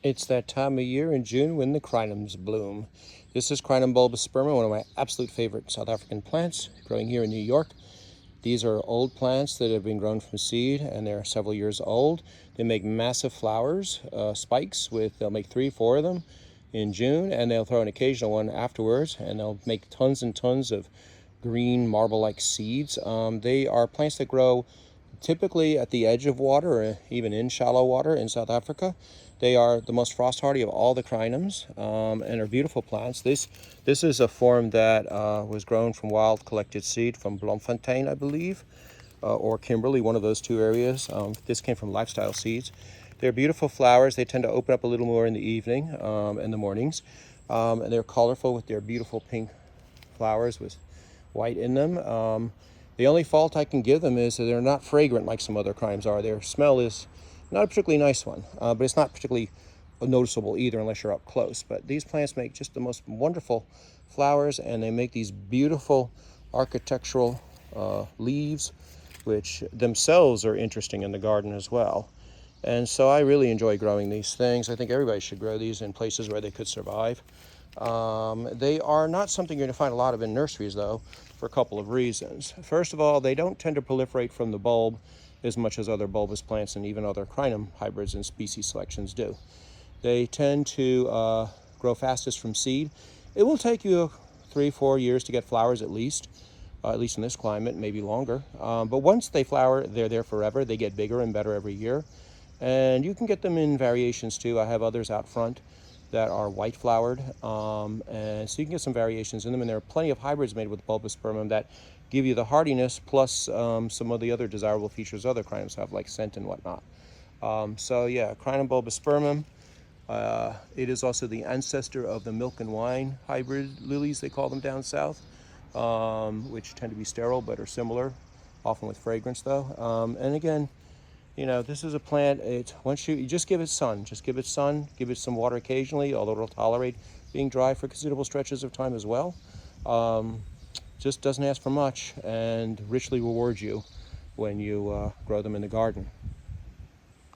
It's that time of year in June when the crinums bloom. This is Crinum bulbispermum, one of my absolute favorite South African plants, growing here in New York. These are old plants that have been grown from seed, and they're several years old. They make massive flowers, spikes, they'll make 3, 4 of them in June, and they'll throw an occasional one afterwards, and they'll make tons and tons of green marble-like seeds. They are plants that grow typically at the edge of water, or even in shallow water in South Africa. They are the most frost hardy of all the crinums, and are beautiful plants. This is a form that was grown from wild collected seed from Bloemfontein, I believe, or Kimberley, one of those two areas. This came from Lifestyle Seeds. They're beautiful flowers. They tend to open up a little more in the evening and the mornings, and they're colorful with their beautiful pink flowers with white in them. The only fault I can give them is that they're not fragrant like some other crinums are. Their smell is not a particularly nice one, but it's not particularly noticeable either unless you're up close. But these plants make just the most wonderful flowers, and they make these beautiful architectural leaves, which themselves are interesting in the garden as well. And so I really enjoy growing these things. I think everybody should grow these in places where they could survive. They are not something you're going to find a lot of in nurseries, though, for a couple of reasons. First of all, they don't tend to proliferate from the bulb as much as other bulbous plants and even other crinum hybrids and species selections do. They tend to grow fastest from seed. It will take you 3, 4 years to get flowers at least in this climate, maybe longer. But once they flower, they're there forever. They get bigger and better every year. And you can get them in variations too. I have others out front that are white flowered, and so you can get some variations in them, and there are plenty of hybrids made with bulbispermum that give you the hardiness plus some of the other desirable features other crinums have, like scent and whatnot. So yeah, Crinum bulbispermum. It is also the ancestor of the milk and wine hybrid lilies, they call them down south, which tend to be sterile but are similar, often with fragrance though. And again, you know, this is a plant, once you just give it sun, give it some water occasionally, although it'll tolerate being dry for considerable stretches of time as well. Just doesn't ask for much and richly rewards you when you grow them in the garden.